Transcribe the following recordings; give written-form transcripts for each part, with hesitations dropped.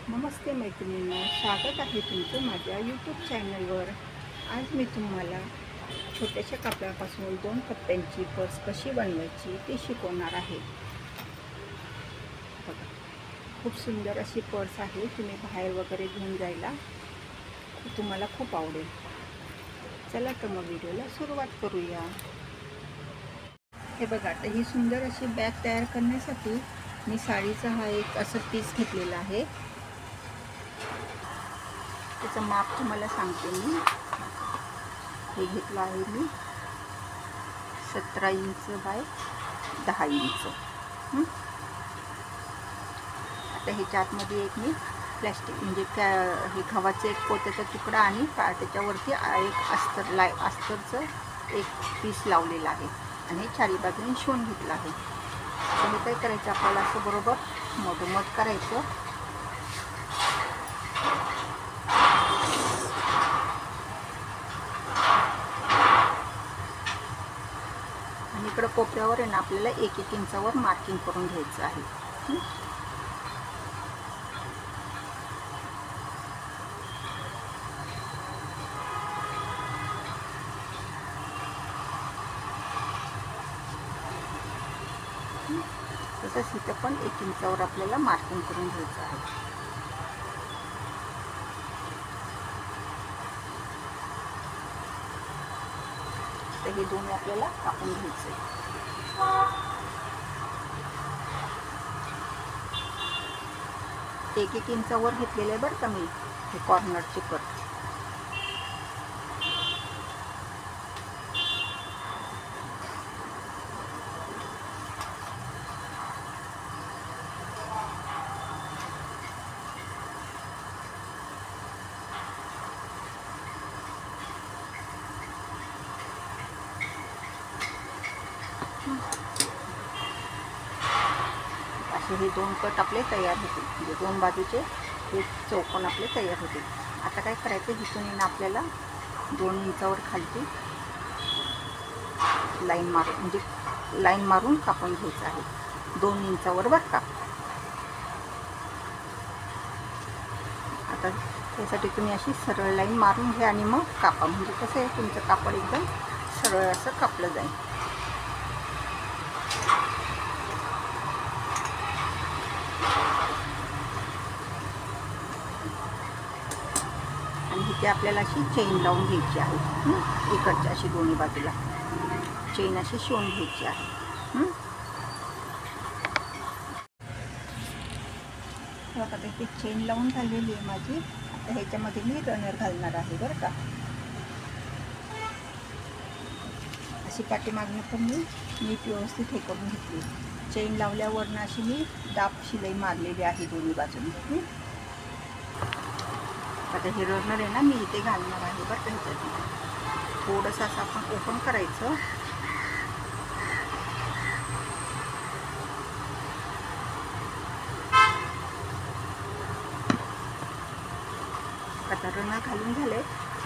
नमस्ते मैत्रिणींनो, स्वागत आहे तुमचं माझ्या यूट्यूब चॅनलवर। आज मी तुम्हाला छोट्याशा कापडापासून 2 पत्त्यांची पर्स कशी बनवायची ते शिकवणार आहे। बघा, खूप सुंदर अशी पर्स आहे। तुम्ही बाहेर वगैरे घेऊन जायला तुम्हाला खूप आवडेल। चला तर मग व्हिडिओला सुरुवात करूया। हे बघा, आता ही सुंदर अशी बॅग तयार करण्यासाठी मी साडीचा हा एक असं पीस घेतलेला आहे। त्याचं माप तुम्हाला सांगते मी। हे घेतलं आहे मी 17 इंच बाय 10 इंच। आता ह्याच्या आतमध्ये एक मी प्लॅस्टिक म्हणजे हे गव्हाचं एक पोत्याचा तुकडा आणि त्याच्यावरती एक अस्तरचं एक पीस लावलेला आहे आणि हे चारी बाजूने शिवून घेतलं आहे। तर हे काय करायचं, आपल्याला असं बरोबर मधोमध करायचं आणि इकडं कोपऱ्यावर आहे ना आपल्याला 1-1 इंचावर मार्किंग करून घ्यायचं आहे। तसंच इथं पण 1 इंचावर आपल्याला मार्किंग करून घ्यायचं आहे। तर हे दोन्ही आपल्याला कापून घ्यायचे। 1-1 इंचावर घेतलेलं आहे बरं का मी हे कॉर्नरची कट। असे हे 2 कट आपले तयार होतील, म्हणजे 2 बाजूचे हे चौकोन आपले तयार होतील। आता काय करायचं, इथून आपल्याला 2 इंचावर खालती लाईन मारून म्हणजे लाईन मारून कापून घ्यायचं आहे 2 इंचावर बरं का। आता त्यासाठी तुम्ही अशी सरळ लाईन मारून घ्या आणि मग कापा, म्हणजे कसं आहे तुमचं कापड एकदम सरळ असं कापलं जाईल। आणि इथे आपल्याला अशी चेन लावून घ्यायची आहे। इकडच्या अशी दोन्ही बाजूला चेन अशी शिवून घ्यायची आहे। बघा, इथे चेन लावून झालेली आहे माझी। आता ह्याच्यामध्ये मी रनर घालणार आहे बरं का। अशी पाठीमागणं पण मी नीट व्यवस्थित हे करून घेतली। चेन लावल्यावरनं अशी मी दाब शिलाई मारलेली आहे दोन्ही बाजूने। आता हे रनर आहे ना मी इथे घालणार आहे बरं का। ह्याच्यात थोडंसं असं आपण ओपन करायचं। आता रनर घालून झाले।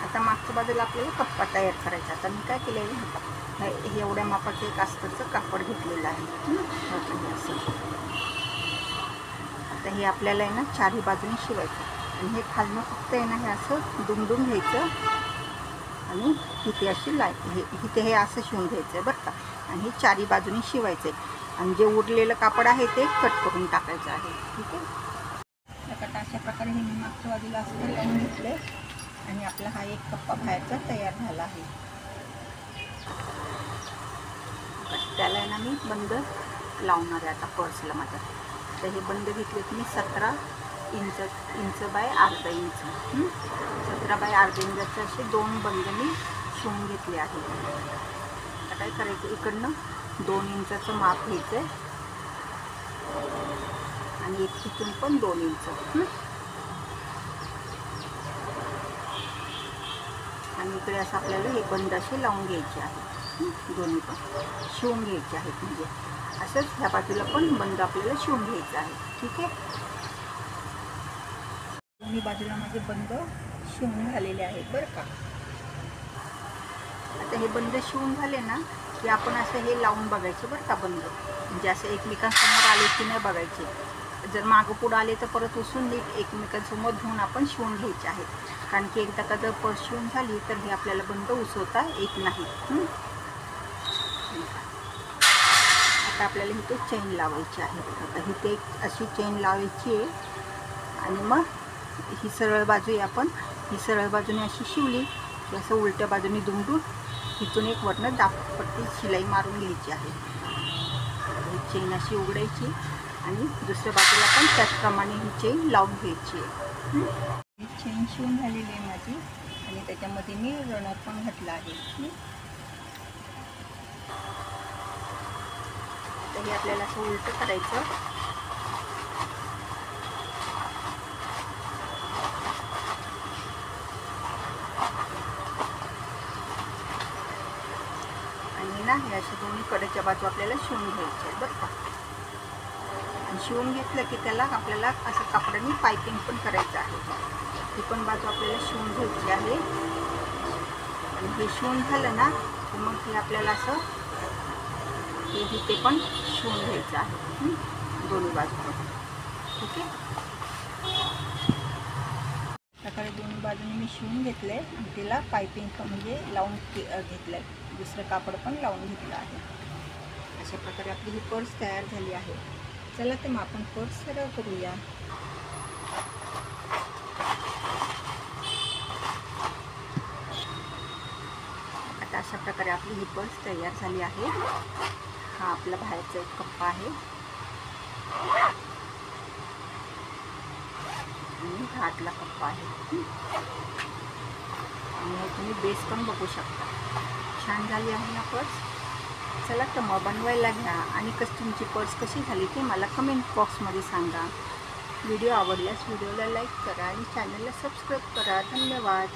आता मागच्या बाजूला आपल्याला कप्पा तयार करायचा। आता मी काय केलं आहे, हे एवढ्या मापाचं एक अस्तरचं कापड घेतलेलं आहे। आता हे आपल्याला आहे ना चारही बाजूने शिवायचं आणि हे खालनं फक्त आहे ना हे असं दुमडून घ्यायचं आणि इथे अशी इथे हे असं शिवून घ्यायचं आहे बरं का। आणि हे चारही बाजूने शिवायचं आहे आणि जे उरलेलं कापड आहे ते कट करून टाकायचं आहे। ठीक आहे। आता अशा प्रकारे हे मी मागच्या बाजूला अस्तर लावून घेतले आणि आपला हा एक कप्पा बाहेरचा तयार झाला आहे। त्याला ना मी बंद लावणार आहे आता पर्सला माझ्या। तर हे बंद घेतले की मी 17 इंच बाय अर्धा इंच 17 बाय अर्धा इंचाचे असे 2 बंद मी शिवून घेतले आहे। आता काय करायचं, इकडनं 2 इंचाचं माप घ्यायचं आहे आणि एक तिथून पण 2 इंच आणि इकडे असं आपल्याला हे बंद असे लावून घ्यायचे आहे। दोन्ही पण शिवून घ्यायचे आहेत, म्हणजे असंच ह्या बाजूला पण बंद आपल्याला शिवून घ्यायचं आहे। ठीक आहे। दोन्ही बाजूला माझे बंद शिवून झालेले आहेत बरं का। आता हे बंद शिवून झाले ना की आपण असं हे लावून बघायचे बरं का बंद, म्हणजे असं एकमेकांसमोर आले की नाही बघायचे। जर मागं पुढं आले तर परत उचलून नीट एकमेकांसमोर घेऊन आपण शिवून घ्यायचे आहेत, कारण की एकदा का जर पर्स शिवून झाली तर हे आपल्याला बंद उसवता येत नाही. आता आपल्याला इथे चेन लावायची आहे. आता इथे एक अशी चेन लावायची आहे आणि मग ही सरळ बाजू आहे, आपण ही सरळ बाजूने अशी शिवली की असं उलट्या बाजूने दुमडून इथून एक वरनं दाबपट्टी शिलाई मारून घ्यायची आहे. ही चेन अशी उघडायची आणि दुसऱ्या बाजूला पण त्याचप्रमाणे ही चेन लावून घ्यायची आहे. ही चेन शिवून झालेली आहे माझी आणि त्याच्यामध्ये मी रनर पण घातला आहे. तर हे आपल्याला असं उलटं करायचं. आणि ना हे अशा दोन्ही कडेच्या बाजू आपल्याला शिवून घ्यायचे आहेत बरं का. आणि शिवून घेतलं की त्याला आपल्याला असं कापडाने पायपिंग पण करायचं आहे. ही पण बाजू आपल्याला शिवून घ्यायची आहे. आणि हे शिवून झालं ना तर मग हे आपल्याला असं ते पण शिवून घ्यायचं आहे दोन्ही बाजू. ठीक आहे. त्याकडे दोन्ही बाजूने मी शिवून घेतले आणि तिला पायपिंग म्हणजे लावून घेतलं आहे. दुसरं कापड पण लावून घेतलं आहे. अशा प्रकारे आपली ही पर्स तयार झाली आहे. चला तर मग आपण पर्स सरळ करूया. आता अशा प्रकारे आपली ही पर्स तयार झाली आहे. हा आपला बाहेरचा एक कप्पा आहे आणि हा आतला कप्पा आहे. आणि तुम्ही बेस पण बघू शकता. छान झाली आहे ना पर्स. चला तर मग बनवायला घ्या आणि तुमची पर्स कशी झाली ते मला कमेंट बॉक्समध्ये सांगा. व्हिडिओ आवडल्यास व्हिडिओला लाईक करा आणि चॅनलला सबस्क्राईब करा. धन्यवाद.